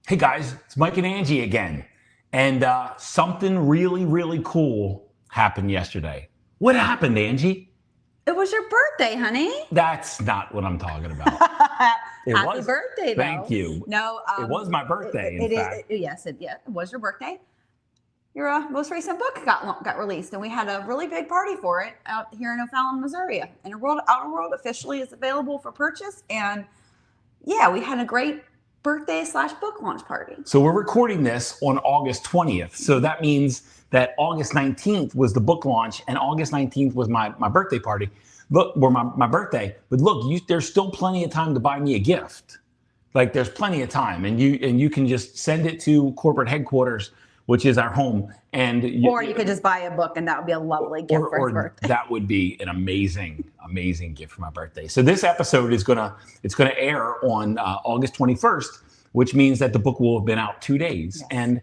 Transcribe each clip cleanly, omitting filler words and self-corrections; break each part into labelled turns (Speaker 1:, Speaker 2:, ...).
Speaker 1: Hey guys, it's Mike and Angie again. And something really, really cool happened yesterday. What happened, Angie?
Speaker 2: It was your birthday, honey.
Speaker 1: That's not what I'm talking about.
Speaker 2: Happy birthday, though.
Speaker 1: Thank you.
Speaker 2: No,
Speaker 1: it was my birthday, in fact.
Speaker 2: It was your birthday. Your most recent book got released, and we had a really big party for it out here in O'Fallon, Missouri. And Outer World officially is available for purchase. And yeah, we had a great birthday/book launch party.
Speaker 1: So we're recording this on August 20th. So that means that August 19th was the book launch and August 19th was my birthday party. Look, or my birthday. But look, there's still plenty of time to buy me a gift. Like there's plenty of time, and you can just send it to corporate headquarters, which is our home.
Speaker 2: Or you could just buy a book, and that would be a lovely gift for his birthday.
Speaker 1: That would be an amazing gift for my birthday. So this episode is gonna air on August 21st, which means that the book will have been out 2 days. Yes. And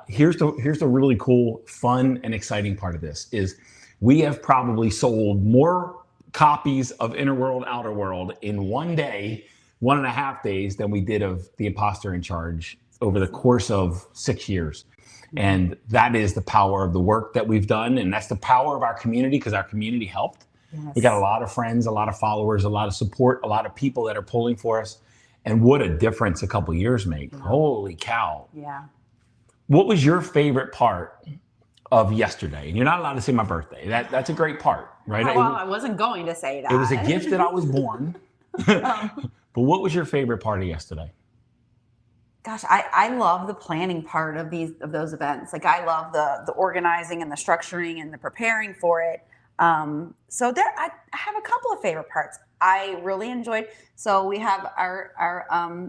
Speaker 1: here's the really cool, fun, and exciting part of this is we have probably sold more copies of Inner World, Outer World in 1 day, 1.5 days than we did of The Imposter in Charge over the course of 6 years. And that is the power of the work that we've done. And that's the power of our community, because our community helped. Yes. We got a lot of friends, a lot of followers, a lot of support, a lot of people that are pulling for us. And what a difference a couple years make. Yeah. Holy cow.
Speaker 2: Yeah.
Speaker 1: What was your favorite part of yesterday? And you're not allowed to say my birthday. That's a great part, right?
Speaker 2: Well, I wasn't going to say that.
Speaker 1: It was a gift that I was born. But what was your favorite part of yesterday?
Speaker 2: Gosh, I love the planning part of those events. Like I love the organizing and the structuring and the preparing for it. So I have a couple of favorite parts. I really enjoyed. So we have our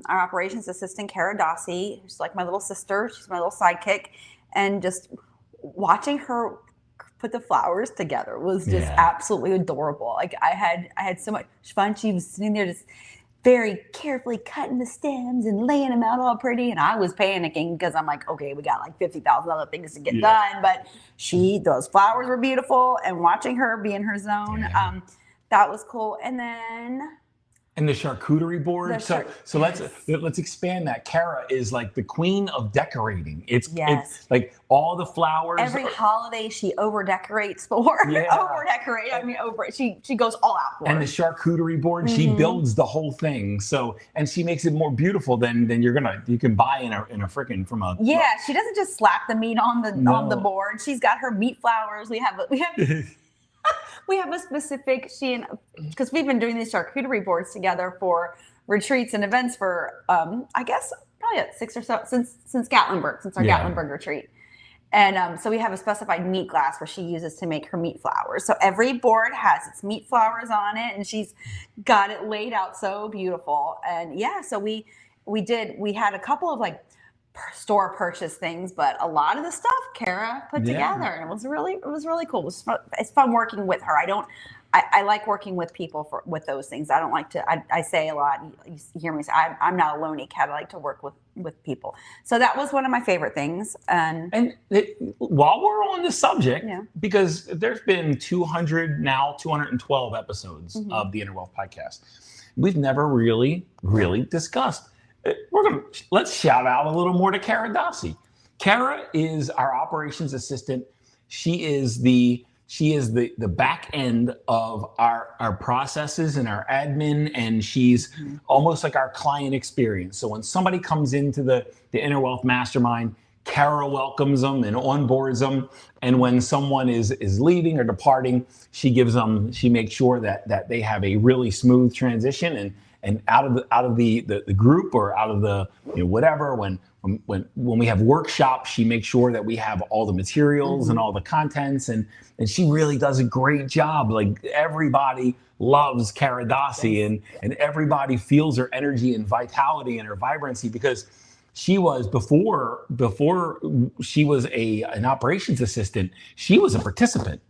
Speaker 2: operations assistant, Kara Dossie, who's like my little sister. She's my little sidekick, and just watching her put the flowers together was just absolutely adorable. Like I had so much fun. She was sitting there just very carefully cutting the stems and laying them out all pretty. And I was panicking because I'm like, okay, we got like 50,000 other things to get done. But those flowers were beautiful, and watching her be in her zone, that was cool. And then...
Speaker 1: And the charcuterie board. So let's expand that. Kara is like the queen of decorating. It's like all the flowers.
Speaker 2: Every holiday she over decorates for. Yeah. She goes all out for.
Speaker 1: And the charcuterie board, she builds the whole thing. So, and she makes it more beautiful than you can buy in a freaking from a.
Speaker 2: Yeah, she doesn't just slap the meat on the board. She's got her meat flowers. We have we have a specific, because we've been doing these charcuterie boards together for retreats and events for, I guess, probably 6 or so, since Gatlinburg, since our Gatlinburg retreat. And so we have a specified meat glass where she uses to make her meat flowers. So every board has its meat flowers on it, and she's got it laid out so beautiful. And so we had a couple of like store purchase things, but a lot of the stuff Kara put together, and it was really cool. It's fun working with her. I like working with people with those things. I don't like to. I say a lot. You hear me say I'm not a lonely cat. I like to work with people. So that was one of my favorite things. And
Speaker 1: while we're on the subject, because there's been 212 episodes of the Inner Wealth podcast, we've never really discussed. Let's shout out a little more to Kara Dossie. Kara is our operations assistant. She is the back end of our processes and our admin, and she's almost like our client experience. So when somebody comes into the Inner Wealth Mastermind, Kara welcomes them and onboards them. And when someone is leaving or departing, she makes sure that they have a really smooth transition and out of the group or out of the whatever. When we have workshops, she makes sure that we have all the materials and all the contents, and she really does a great job. Like everybody loves Kara Dossie, and everybody feels her energy and vitality and her vibrancy, because she was before she was an operations assistant, she was a participant.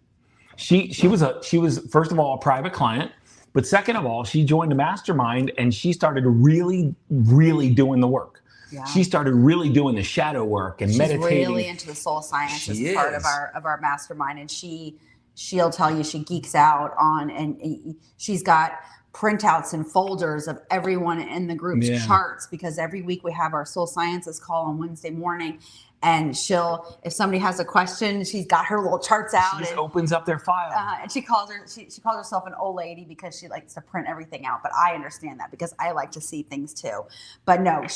Speaker 1: She was first of all a private client. But second of all, she joined the mastermind, and she started really, really doing the work. Yeah. She started really doing the shadow work and meditating.
Speaker 2: She's really into the soul science as part of our mastermind, and she'll tell you she geeks out on, and she's got printouts and folders of everyone in the group's charts, because every week we have our soul sciences call on Wednesday morning. And if somebody has a question, she's got her little charts out.
Speaker 1: She just opens up their file.
Speaker 2: And she calls herself an old lady because she likes to print everything out. But I understand that because I like to see things too. But no,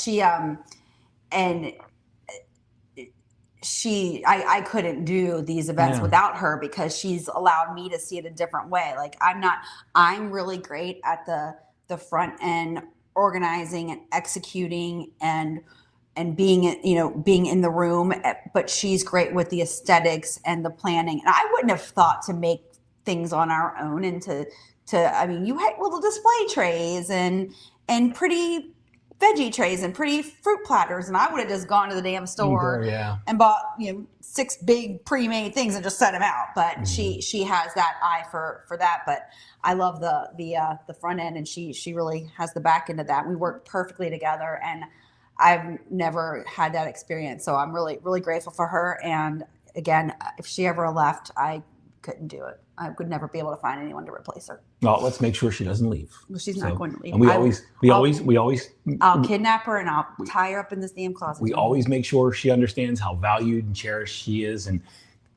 Speaker 2: I couldn't do these events without her, because she's allowed me to see it a different way. Like I'm really great at the front end, organizing and executing and being in the room, but she's great with the aesthetics and the planning. And I wouldn't have thought to make things on our own and you had little display trays and pretty veggie trays and pretty fruit platters, and I would have just gone to the damn store and bought 6 big pre-made things and just set them out. But she has that eye for that. But I love the front end, and she really has the back end of that. We work perfectly together, and I've never had that experience, so I'm really, really grateful for her. And again, if she ever left, I couldn't do it. I would never be able to find anyone to replace her.
Speaker 1: Well, let's make sure she doesn't leave.
Speaker 2: Well, she's not going to leave.
Speaker 1: And we always.
Speaker 2: I'll kidnap her and I'll tie her up in this damn closet.
Speaker 1: We always make sure she understands how valued and cherished she is. And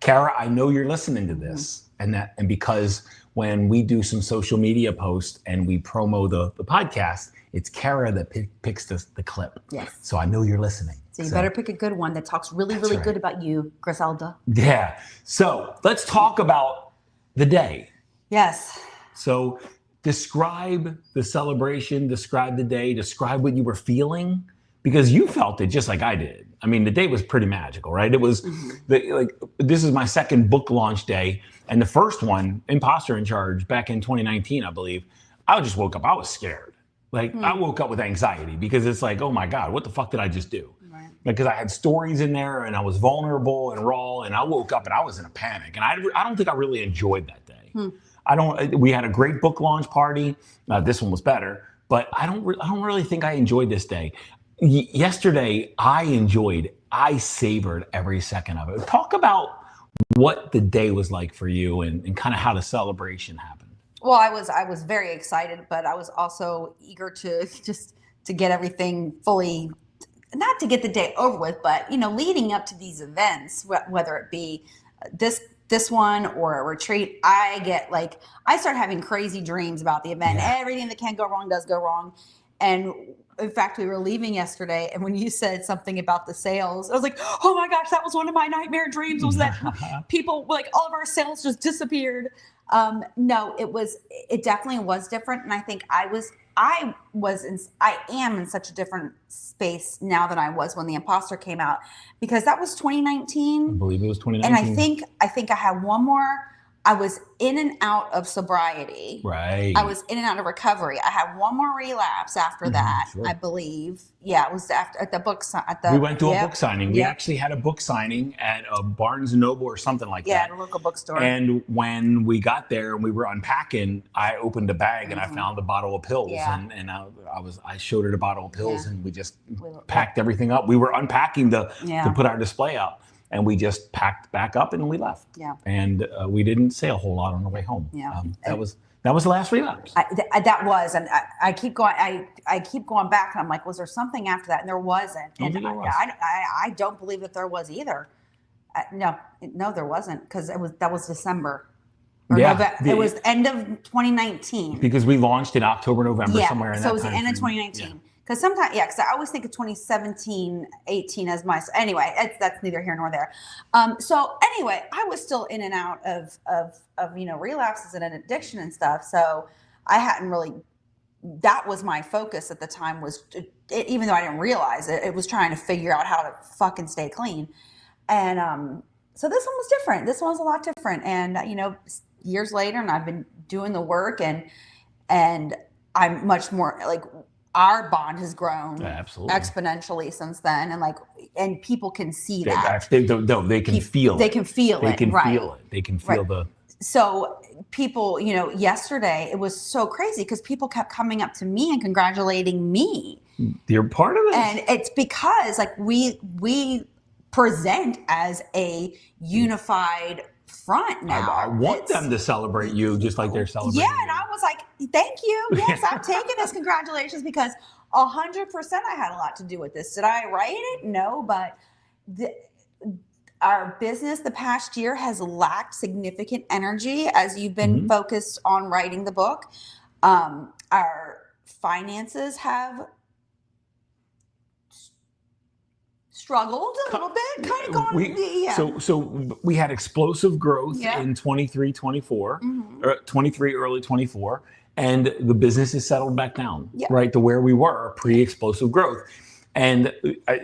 Speaker 1: Kara, I know you're listening to this, and because when we do some social media posts and we promo the podcast, it's Kara that picks the clip.
Speaker 2: Yes.
Speaker 1: So I know you're listening.
Speaker 2: So you better pick a good one that talks really, really good about you, Griselda.
Speaker 1: Yeah. So let's talk about the day.
Speaker 2: Yes.
Speaker 1: So describe the celebration, describe the day, describe what you were feeling, because you felt it just like I did. I mean, the day was pretty magical, right? It was this is my second book launch day, and the first one, Imposter in Charge, back in 2019, I believe. I just woke up, I was scared. I woke up with anxiety, because it's like, oh my God, what the fuck did I just do?
Speaker 2: Right.
Speaker 1: Because I had stories in there and I was vulnerable and raw, and I woke up and I was in a panic, and I don't think I really enjoyed that day. We had a great book launch party. This one was better, but I don't really think I enjoyed this day. Yesterday, I savored every second of it. Talk about what the day was like for you and kind of how the celebration happened.
Speaker 2: Well, I was very excited, but I was also eager to get everything fully, not to get the day over with, but leading up to these events, whether it be this one or a retreat, I start having crazy dreams about the event. Yeah. Everything that can go wrong does go wrong. And in fact, we were leaving yesterday, and when you said something about the sales, I was like, oh my gosh, that was one of my nightmare dreams, was that people, all of our sales just disappeared. No, it definitely was different. And I think I am in such a different space now than I was when the Imposter came out, because that was 2019. I
Speaker 1: believe it was 2019.
Speaker 2: And I think I had one more. I was in and out of sobriety.
Speaker 1: Right.
Speaker 2: I was in and out of recovery. I had one more relapse after that, sure. I believe. Yeah, it was at the book.
Speaker 1: We went to a book signing. We actually had a book signing at a Barnes & Noble or something like that.
Speaker 2: Yeah, at a local bookstore.
Speaker 1: And when we got there and we were unpacking, I opened a bag and I found a bottle of pills. Yeah. And I showed her the bottle of pills, and we just packed everything up. We were unpacking to put our display up. And we just packed back up and we left. Yeah. And we didn't say a whole lot on the way home. Yeah. That was the last relapse.
Speaker 2: That was, and I keep going. I keep going back, and I'm like, was there something after that? And there wasn't. And I don't believe that there was either. No, there wasn't, because that was December. It was end of 2019.
Speaker 1: Because we launched in October, November, somewhere in that time.
Speaker 2: So it was the end of 2019. Yeah. Because sometimes, because I always think of 2017, 18 as my, anyway, that's neither here nor there. So anyway, I was still in and out of relapses and an addiction and stuff. So I hadn't really, that was my focus at the time, was, even though I didn't realize it, it was trying to figure out how to fucking stay clean. And so this one was different. This one was a lot different. And, years later, and I've been doing the work, and I'm much more our bond has grown exponentially since then, and people can see that.
Speaker 1: They can feel it.
Speaker 2: They can feel it.
Speaker 1: They can feel it. They can feel the.
Speaker 2: So people, yesterday it was so crazy because people kept coming up to me and congratulating me.
Speaker 1: You're part of it,
Speaker 2: and it's because we present as a unified front now.
Speaker 1: I want them to celebrate you just like they're celebrating.
Speaker 2: Yeah, and I was like, thank you. Yes, I'm taking this. Congratulations, because 100% I had a lot to do with this. Did I write it? No, but our business the past year has lacked significant energy as you've been focused on writing the book. Our finances have struggled a little bit, kind of gone.
Speaker 1: So we had explosive growth in 23, 24, or 23, early 24, and the business is settled back down, right, to where we were pre-explosive growth. And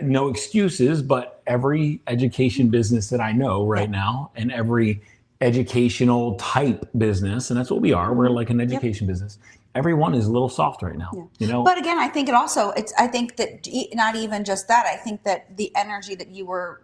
Speaker 1: no excuses, but every education business that I know right now, and every educational type business, and that's what we are, we're like an education business. Everyone is a little soft right now, you know.
Speaker 2: But again, I think it also, I think that not even just that. I think that the energy that you were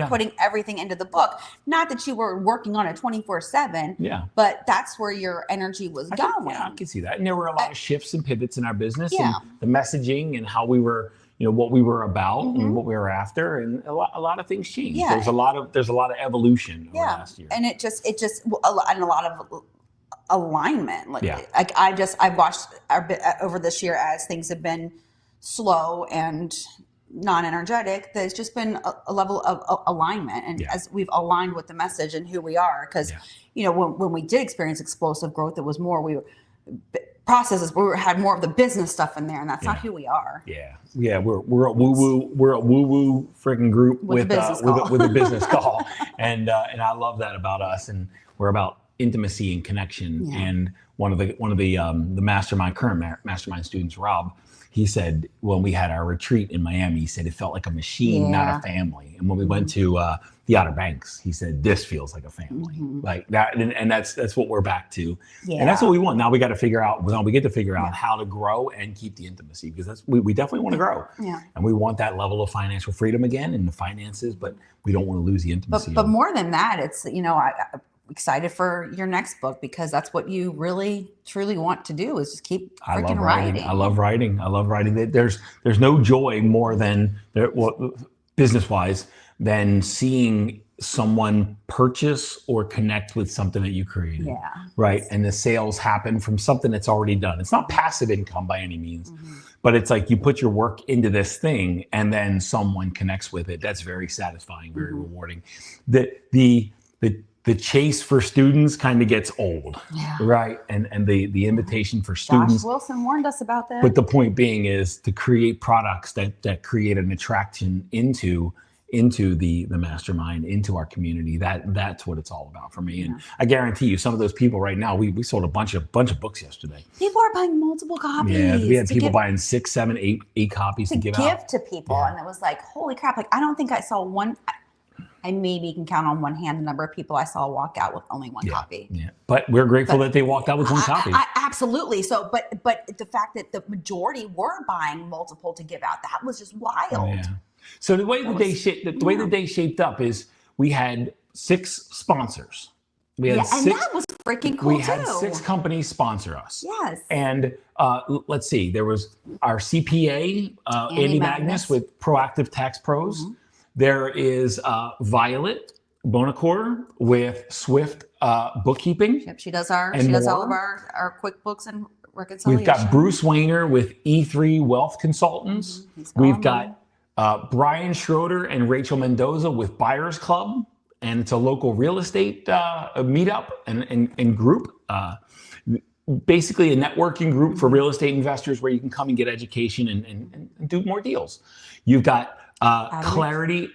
Speaker 2: putting everything into the book, not that you were working on it 24/7, but that's where your energy was going.
Speaker 1: I can see that. And there were a lot of shifts and pivots in our business, and the messaging and how we were, you know, what we were about and what we were after, and a lot of things changed. There's a lot of evolution over last year,
Speaker 2: and and a lot of alignment. I've watched over this year as things have been slow and non-energetic. There's just been a level of alignment, and as we've aligned with the message and who we are, because you know, when we did experience explosive growth, it was more we had more of the business stuff in there, and that's not who we are. We're a woo-woo freaking group with a business call, and I love that about us, and we're about intimacy and connection. And one of the current mastermind students, Rob, he said when we had our retreat in Miami, he said it felt like a machine, not a family. And when we went to the Outer Banks, he said this feels like a family, like that. And that's what we're back to, and that's what we want. Now we got to figure out. Now we get to figure out how to grow and keep the intimacy, because we definitely want to grow, and we want that level of financial freedom again in the finances, but we don't want to lose the intimacy. But more than that, it's, you know, I'm excited for your next book, because that's what you really truly want to do, is just keep freaking writing.
Speaker 1: I love writing. There's no joy more than business wise than seeing someone purchase or connect with something that you created. Right. And the sales happen from something that's already done. It's not passive income by any means, but it's like you put your work into this thing and then someone connects with it. That's very satisfying, very rewarding. The chase for students kind of gets old, right? And the invitation for students.
Speaker 2: Josh Wilson warned us about that.
Speaker 1: But the point being is to create products that create an attraction into the mastermind, into our community. That's what it's all about for me. And I guarantee you, some of those people right now, we sold a bunch of books yesterday.
Speaker 2: People are buying multiple copies.
Speaker 1: Yeah, we had people buying 6, 7, 8 copies to give out.
Speaker 2: To people, and it was like, holy crap! Like, I don't think I saw one. I maybe can count on one hand the number of people I saw walk out with only one copy. Yeah, but we're grateful that they walked out with one copy. Absolutely. So, but the fact that the majority were buying multiple to give out, that was just wild.
Speaker 1: So the way the day shaped up is we had 6 sponsors.
Speaker 2: And that was freaking cool.
Speaker 1: We had 6 companies sponsor us.
Speaker 2: Yes.
Speaker 1: And let's see, there was our CPA, Andy Magnus with Proactive Tax Pros. There is Violet Bonacore with Swift Bookkeeping.
Speaker 2: Yep, she does all of our QuickBooks and reconciliation.
Speaker 1: We've got Bruce Wayner with E3 Wealth Consultants. We've got Brian Schroeder and Rachel Mendoza with Buyers Club, and it's a local real estate meetup and group. Basically a networking group for real estate investors where you can come and get education and do more deals. You've got Clarity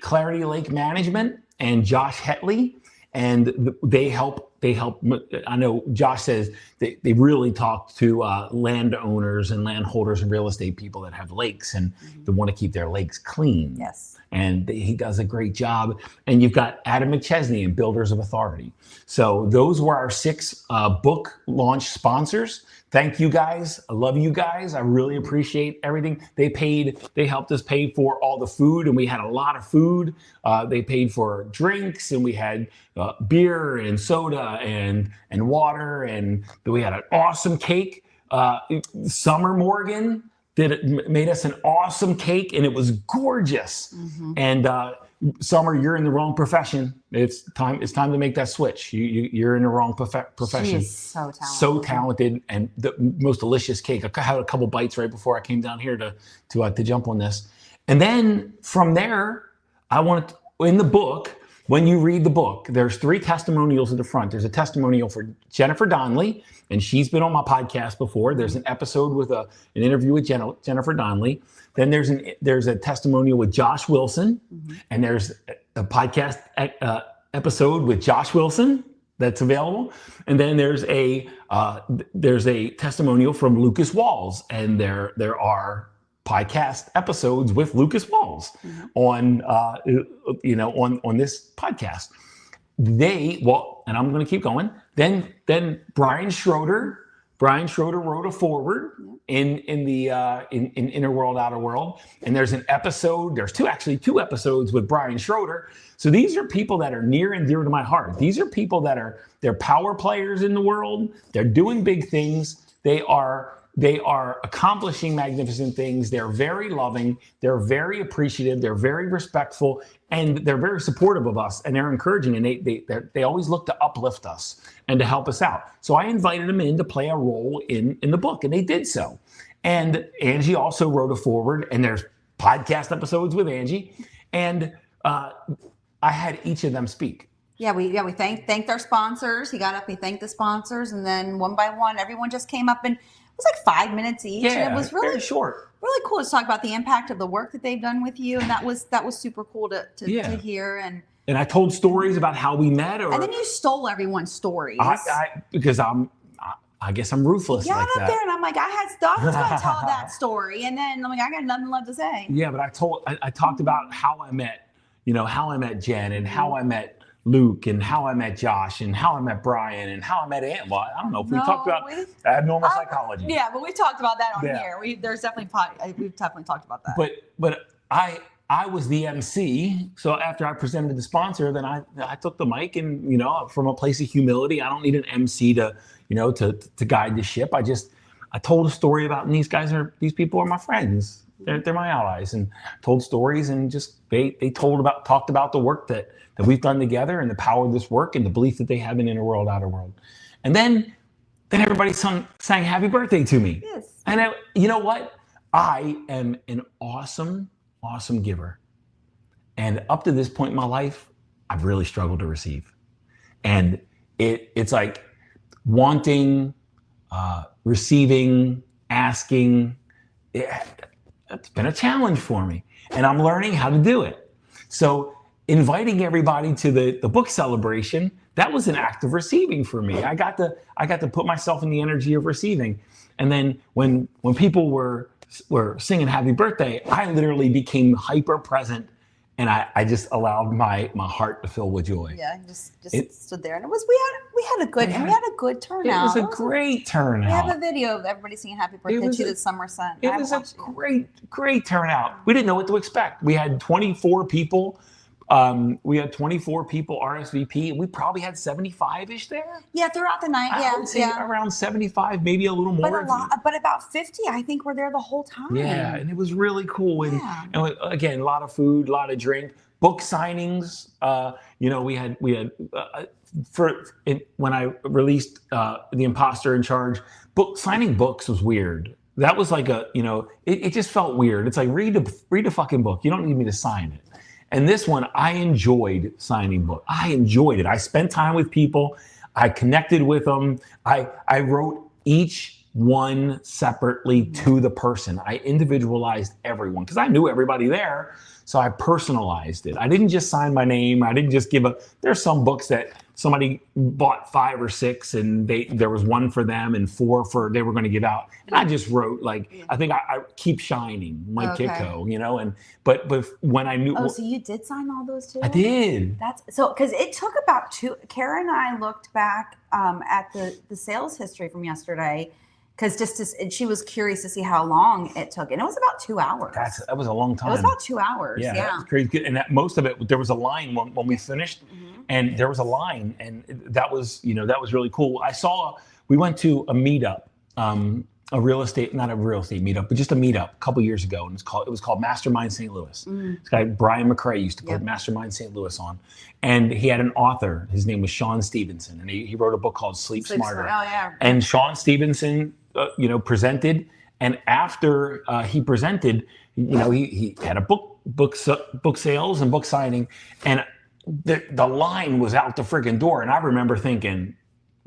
Speaker 1: Lake Management and Josh Hetley, and they help. I know Josh says they really talk to landowners and landholders and real estate people that have lakes and they want to keep their lakes clean.
Speaker 2: Yes.
Speaker 1: And he does a great job. And you've got Adam McChesney and Builders of Authority. So those were our 6 book launch sponsors. Thank you guys. I love you guys. I really appreciate everything. They helped us pay for all the food, and we had a lot of food. They paid for drinks, and we had beer and soda and water, and we had an awesome cake. Summer Morgan made us an awesome cake, and it was gorgeous. And Summer, you're in the wrong profession. It's time to make that switch. You're in the wrong profession.
Speaker 2: She is so talented.
Speaker 1: So talented, and the most delicious cake. I had a couple bites right before I came down here to jump on this. And then from there, in the book, when you read the book, there's 3 testimonials at the front. There's a testimonial for Jennifer Donnelly, and she's been on my podcast before. There's an episode with an interview with Jennifer Donnelly. Then there's a testimonial with Josh Wilson, and there's a podcast episode with Josh Wilson that's available. And then there's a testimonial from Lucas Walls, and there are podcast episodes with Lucas Walls on this podcast. And I'm going to keep going. Then Brian Schroeder wrote a foreword in Inner World, Outer World. And there's an episode, there's two episodes with Brian Schroeder. So these are people that are near and dear to my heart. These are people they're power players in the world. They're doing big things. They are accomplishing magnificent things. They're very loving. They're very appreciative. They're very respectful, and they're very supportive of us. And they're encouraging, and they always look to uplift us and to help us out. So I invited them in to play a role in the book, and they did so. And Angie also wrote a foreword, and there's podcast episodes with Angie, and I had each of them speak.
Speaker 2: Yeah, we thanked our sponsors. He got up, he thanked the sponsors, and then one by one, everyone just came up, and it was like 5 minutes each.
Speaker 1: Yeah,
Speaker 2: and it was really
Speaker 1: very short.
Speaker 2: Really cool to talk about the impact of the work that they've done with you, and that was super cool to hear. And
Speaker 1: I told stories about how we met,
Speaker 2: and then you stole everyone's stories.
Speaker 1: Because I guess I'm ruthless.
Speaker 2: You got
Speaker 1: like
Speaker 2: up
Speaker 1: that.
Speaker 2: there, and I'm like, I was going to tell that story, and then I'm like, I got nothing left to say.
Speaker 1: Yeah, but I talked about how I met Jen, and how I met Luke, and how I met Josh, and how I met Brian, and how I met Ann. Well, I don't know if we talked about abnormal psychology.
Speaker 2: Yeah, but we talked about that on here. We've definitely talked about that.
Speaker 1: But I was the MC, so after I presented the sponsor, then I took the mic, and from a place of humility, I don't need an MC to guide the ship. I told a story about, and these people are my friends. They're my allies, and told stories, and just they talked about the work that we've done together, and the power of this work, and the belief that they have in Inner World, Outer World. And then everybody sang happy birthday to me.
Speaker 2: Yes.
Speaker 1: And you know what? I am an awesome giver. And up to this point in my life, I've really struggled to receive. And it's like wanting, receiving, asking. It's been a challenge for me, and I'm learning how to do it. So inviting everybody to the book celebration, that was an act of receiving for me. I got to put myself in the energy of receiving. And then when people were singing happy birthday, I literally became hyper present, and I just allowed my heart to fill with joy.
Speaker 2: Yeah, just stood there, and we had a good turnout.
Speaker 1: It was a great turnout.
Speaker 2: We have a video of everybody singing happy birthday to the Summer Sun.
Speaker 1: It was a great turnout. We didn't know what to expect. We had 24 people. RSVP. We probably had 75-ish there.
Speaker 2: Yeah, throughout the night.
Speaker 1: I would say around 75, maybe a little more.
Speaker 2: But about 50, I think, were there the whole time.
Speaker 1: Yeah, and it was really cool. And again, a lot of food, a lot of drink, book signings. When I released The Imposter in Charge, signing books was weird. That was like it just felt weird. It's like read the fucking book. You don't need me to sign it. And this one, I enjoyed signing books. I enjoyed it. I spent time with people. I connected with them. I wrote each one separately to the person. I individualized everyone because I knew everybody there. So I personalized it. I didn't just sign my name. I didn't just there's some books that somebody bought 5 or 6, and there was 1 for them and 4 they were going to give out. And I just wrote I think I Keep Shining, Mike Kitko, but when I knew.
Speaker 2: Oh, so you did sign all those too?
Speaker 1: I did.
Speaker 2: That's so, because it took about 2. Kara and I looked back at the sales history from yesterday, because she was curious to see how long it took, and it was about 2 hours.
Speaker 1: That was a long time.
Speaker 2: It was about 2 hours. Yeah.
Speaker 1: That was crazy. And most of it, there was a line when we finished, and there was a line, and that was really cool. We went to a meetup not a real estate meetup, but just a meetup a couple years ago, and it was called Mastermind St. Louis. This guy Brian McCrae used to put Mastermind St. Louis on, and he had an author. His name was Sean Stevenson, and he wrote a book called Sleep Smarter.
Speaker 2: Oh yeah.
Speaker 1: And Sean Stevenson, presented, and after he presented, he had a book sales and book signing, and the line was out the freaking door, and I remember thinking,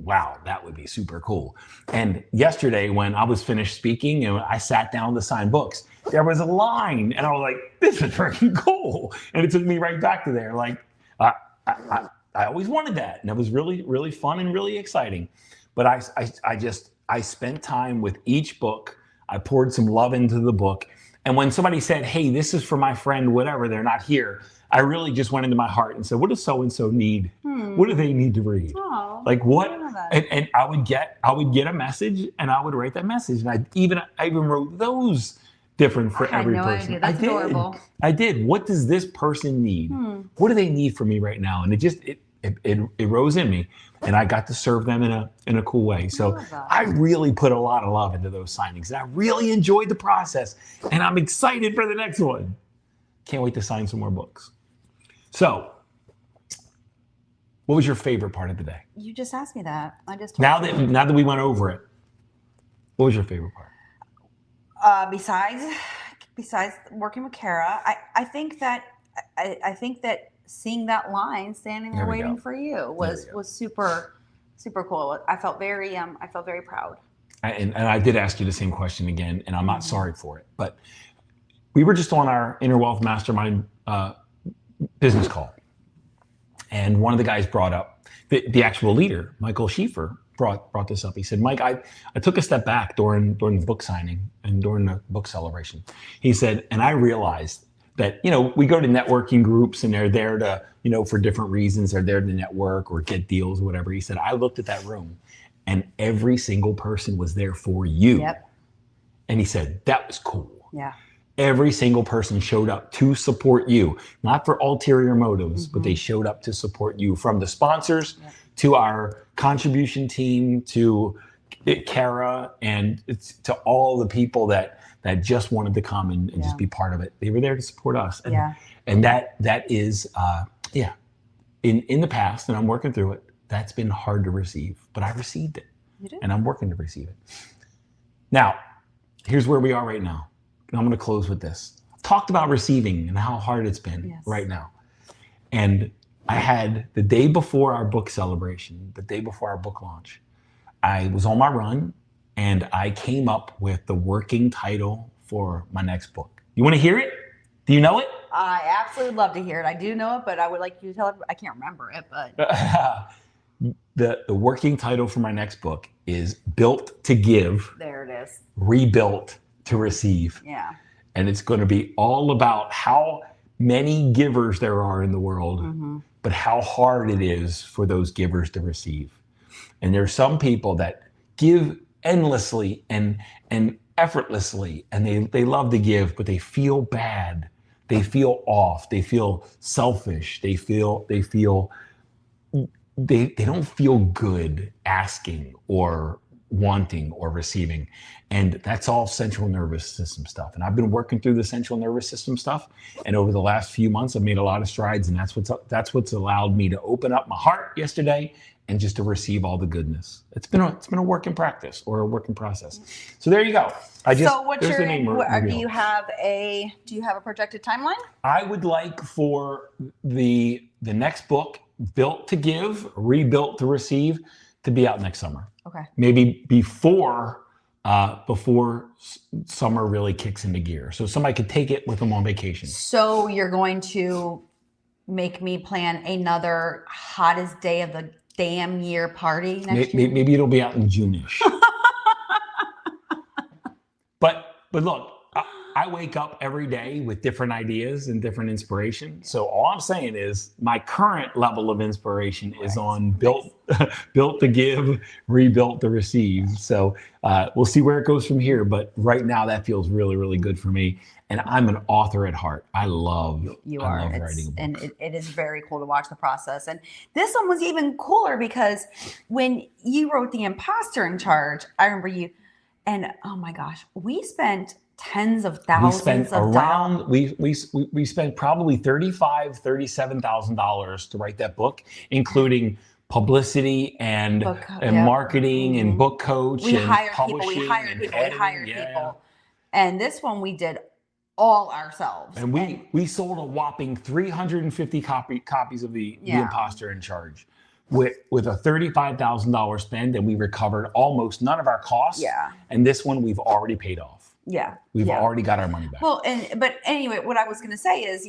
Speaker 1: wow, that would be super cool. And yesterday when I was finished speaking and I sat down to sign books, there was a line, and I was like, this is freaking cool. And it took me right back to there. Like, I always wanted that. And it was really, really fun and really exciting. But I spent time with each book. I poured some love into the book. And when somebody said, hey, this is for my friend, whatever, they're not here, I really just went into my heart and said, what does so-and-so need? What do they need to read?
Speaker 2: Oh,
Speaker 1: like what? And I would get a message, and I would write that message. And I even wrote those different for every person.
Speaker 2: Idea. That's adorable.
Speaker 1: I did. What does this person need? What do they need from me right now? And it rose in me, and I got to serve them in a cool way. So I really put a lot of love into those signings, and I really enjoyed the process, and I'm excited for the next one. Can't wait to sign some more books. So, what was your favorite part of the day?
Speaker 2: You just asked me that.
Speaker 1: Now that we went over it, what was your favorite part?
Speaker 2: Besides working with Kara, I think that seeing that line standing there waiting for you was super, super cool. I felt very proud.
Speaker 1: And I did ask you the same question again, and I'm not sorry for it. But we were just on our Inner Wealth Mastermind business call, and one of the guys brought up the actual leader, Michael Schieffer, brought this up. He said, Mike, I took a step back during the book signing and during the book celebration. He said, and I realized that, we go to networking groups and they're there to, for different reasons. They're there to network or get deals or whatever. He said, I looked at that room and every single person was there for you.
Speaker 2: Yep.
Speaker 1: And he said, that was cool.
Speaker 2: Yeah.
Speaker 1: Every single person showed up to support you, not for ulterior motives, but they showed up to support you, from the sponsors to our contribution team, to Kara, and to all the people that just wanted to come and just be part of it. They were there to support us. And that is, in the past, and I'm working through it, that's been hard to receive, but I received it.
Speaker 2: You did.
Speaker 1: And I'm working to receive it. Now, here's where we are right now. And I'm going to close with this. I've talked about receiving and how hard it's been right now. And I had the day before our book celebration, the day before our book launch, I was on my run and I came up with the working title for my next book. You want to hear it? Do you know it?
Speaker 2: I absolutely love to hear it. I do know it, but I would like you to tell everybody. I can't remember it, but.
Speaker 1: The working title for my next book is Built to Give.
Speaker 2: There it is.
Speaker 1: Rebuilt to Receive.
Speaker 2: Yeah.
Speaker 1: And it's going to be all about how many givers there are in the world, but how hard it is for those givers to receive. And there's some people that give endlessly and effortlessly, and they love to give, but they feel bad. They feel off. They feel selfish. They don't feel good asking or wanting or receiving. And that's all central nervous system stuff. And I've been working through the central nervous system stuff. And over the last few months, I've made a lot of strides. And that's what's allowed me to open up my heart yesterday and just to receive all the goodness. It's been a work in practice or a work in process. So there you go.
Speaker 2: So what's your name? Do you have a projected timeline?
Speaker 1: I would like for the next book, Built to Give, Rebuilt to Receive, to be out next summer.
Speaker 2: Okay.
Speaker 1: Maybe before summer really kicks into gear. So somebody could take it with them on vacation.
Speaker 2: So you're going to make me plan another hottest day of the damn year party next year?
Speaker 1: Maybe it'll be out in June-ish. But look, I wake up every day with different ideas and different inspiration. So all I'm saying is my current level of inspiration is on built to give, rebuilt to receive. So we'll see where it goes from here. But right now that feels really, really good for me. And I'm an author at heart. I love writing a book.
Speaker 2: And it is very cool to watch the process. And this one was even cooler because when you wrote the Imposter in Charge, I remember you, And oh my gosh, we spent tens of thousands of dollars.
Speaker 1: We spent probably $37,000 to write that book, including publicity and marketing and book coach and publishing.
Speaker 2: We hired people. And this one we did all ourselves.
Speaker 1: And we sold a whopping 350 copies of the Imposter in Charge with a $35,000 spend, and we recovered almost none of our costs.
Speaker 2: Yeah.
Speaker 1: And this one we've already paid off.
Speaker 2: Yeah.
Speaker 1: We've already got our money back.
Speaker 2: Well, but anyway, what I was going to say is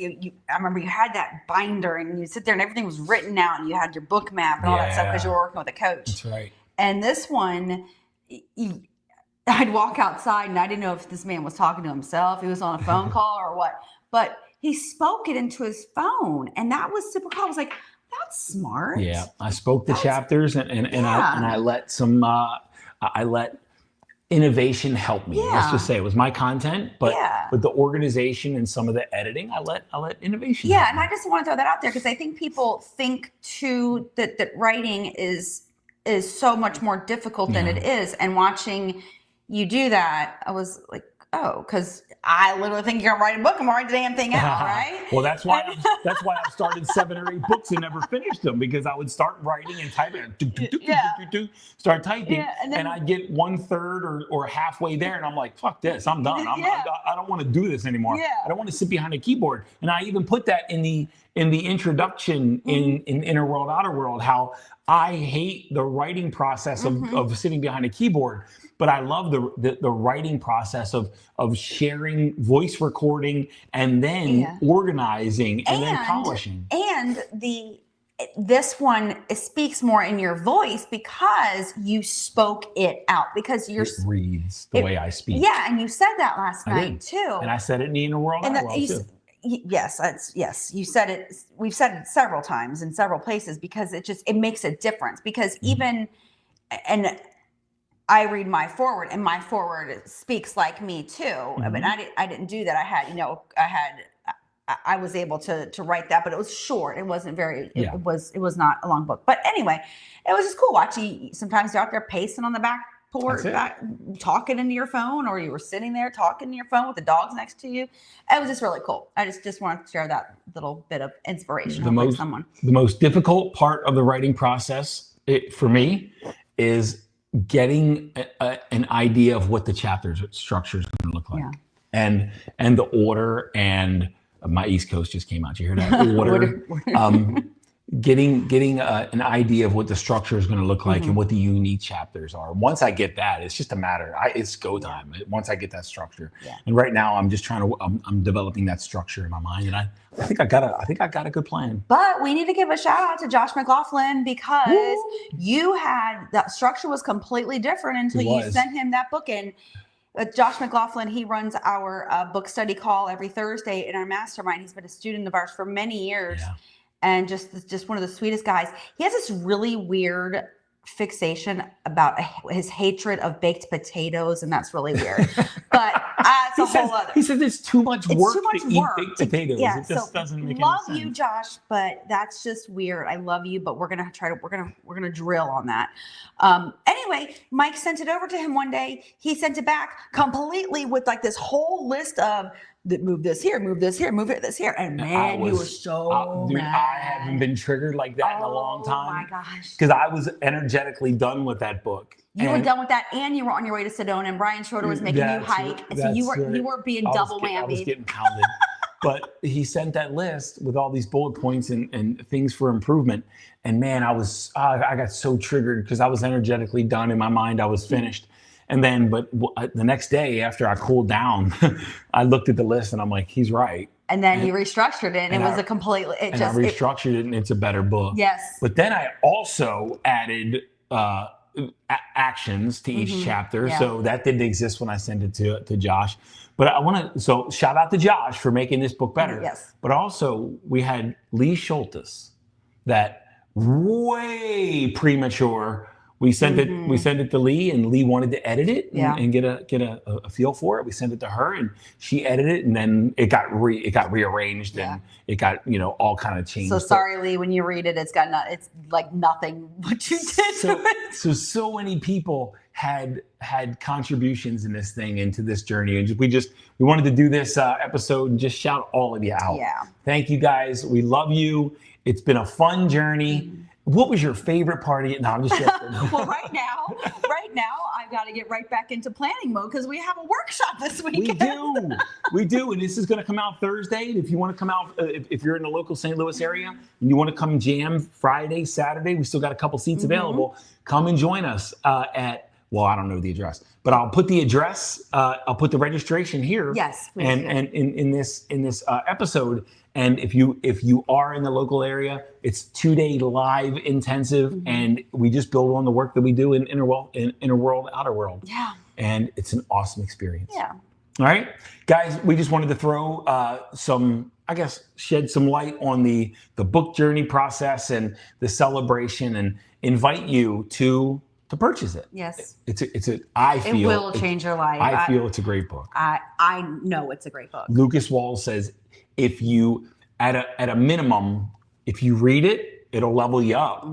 Speaker 2: I remember you had that binder and you sit there and everything was written out and you had your book map and all that stuff because you were working with a coach.
Speaker 1: That's right.
Speaker 2: And this one, I'd walk outside and I didn't know if this man was talking to himself. He was on a phone call or what, but he spoke it into his phone. And that was super cool. I was like, that's smart.
Speaker 1: Yeah. I spoke the chapters and I let I let innovation help me. Let's just say it was my content, but with the organization and some of the editing, I let innovation.
Speaker 2: Yeah. And I just want to throw that out there because I think people think too that writing is so much more difficult than it is. And watching you do that, I was like, oh, because I literally think you're gonna write a book and write the damn thing out, right?
Speaker 1: Well, that's why I've started 7 or 8 books and never finished them, because I would start writing and typing, start typing, and I'd get 1/3 or halfway there, and I'm like, fuck this, I'm done. I don't want to do this anymore. I don't want to sit behind a keyboard. And I even put that in the introduction in Inner World, Outer World, how I hate the writing process of sitting behind a keyboard. But I love the writing process of sharing, voice recording, and then organizing and then polishing.
Speaker 2: And this one speaks more in your voice because you spoke it out. Because it
Speaker 1: reads the way I speak.
Speaker 2: Yeah, and you said that last night too.
Speaker 1: And I said it in the Inner World too.
Speaker 2: Yes, you said it. We've said it several times in several places because it makes a difference. Because even I read my forward, and my forward speaks like me too. I mean, I didn't do that. I was able to write that, but it was short. It wasn't very. It was not a long book. But anyway, it was just cool watching. Sometimes you're out there pacing on the back porch, talking into your phone, or you were sitting there talking to your phone with the dogs next to you. It was just really cool. I just wanted to share that little bit of inspiration with someone.
Speaker 1: The most difficult part of the writing process for me is getting an idea of what the chapter structure is going to look like, and the order. And my East Coast just came out. You hear that? Order. Getting an idea of what the structure is going to look like and what the unique chapters are. Once I get that, it's just a matter. It's go time. Once I get that structure, and right now I'm just trying to. I'm developing that structure in my mind, and I think I got a good plan.
Speaker 2: But we need to give a shout out to Josh McLaughlin because you had that structure was completely different until you sent him that book in. Josh McLaughlin, he runs our book study call every Thursday in our mastermind. He's been a student of ours for many years. Yeah. And just one of the sweetest guys. He has this really weird fixation about his hatred of baked potatoes, and that's really weird. But it's a whole other.
Speaker 1: He says it's too much work to eat baked potatoes.
Speaker 2: Yeah,
Speaker 1: it just doesn't make any sense.
Speaker 2: Love you, Josh, but that's just weird. I love you, but we're gonna drill on that. Anyway, Mike sent it over to him one day. He sent it back completely with like this whole list of. Move this here, move this here, move this here. And man, you were so mad.
Speaker 1: I haven't been triggered like that in a long time.
Speaker 2: Oh my gosh.
Speaker 1: Because I was energetically done with that book.
Speaker 2: You were done with that, and you were on your way to Sedona, and Brian Schroeder was making you hike. So you were being double whammy.
Speaker 1: I was getting pounded. But he sent that list with all these bullet points and things for improvement. And man, I got so triggered because I was energetically done. In my mind, I was finished. And then, but the next day after I cooled down, I looked at the list and I'm like, he's right.
Speaker 2: And then you restructured it, and it was a completely.
Speaker 1: I restructured it, and it's a better book.
Speaker 2: Yes.
Speaker 1: But then I also added actions to each chapter, so that didn't exist when I sent it to Josh. But so shout out to Josh for making this book better.
Speaker 2: Yes.
Speaker 1: But also we had Lee Schultes, that way premature. We sent it to Lee, and Lee wanted to edit it and get a feel for it. We sent it to her, and she edited it, and then it got rearranged and it got all kind of changed.
Speaker 2: So sorry, Lee, when you read it, it's like nothing what you did.
Speaker 1: So many people had contributions in this thing, into this journey. And we wanted to do this episode and just shout all of you out.
Speaker 2: Yeah.
Speaker 1: Thank you guys. We love you. It's been a fun journey. What was your favorite party? No, I'm just joking.
Speaker 2: Well, right now, I've got to get right back into planning mode because we have a workshop this weekend.
Speaker 1: We do. And this is going to come out Thursday. If you want to come out, if you're in the local St. Louis area and you want to come jam Friday, Saturday, we still got a couple seats available. Come and join us at, well, I don't know the address, but I'll put the address, I'll put the registration here.
Speaker 2: Yes.
Speaker 1: And in this episode. And if you are in the local area, it's 2-day live intensive, and we just build on the work that we do in inner world, outer world.
Speaker 2: Yeah.
Speaker 1: And it's an awesome experience.
Speaker 2: Yeah.
Speaker 1: All right, guys, we just wanted to throw shed some light on the book journey process and the celebration, and invite you to purchase it.
Speaker 2: Yes.
Speaker 1: I feel
Speaker 2: it will change your life.
Speaker 1: I feel it's a great book.
Speaker 2: I know it's a great book.
Speaker 1: Lucas Walls says, if you, at a minimum, if you read it, it'll level you up.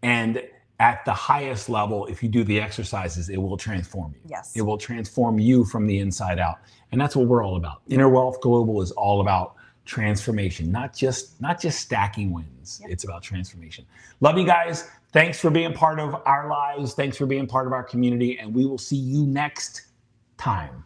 Speaker 1: And at the highest level, if you do the exercises, it will transform you.
Speaker 2: Yes.
Speaker 1: It will transform you from the inside out. And that's what we're all about. Inner Wealth Global is all about transformation, not just stacking wins. Yep. It's about transformation. Love you guys. Thanks for being part of our lives. Thanks for being part of our community. And we will see you next time.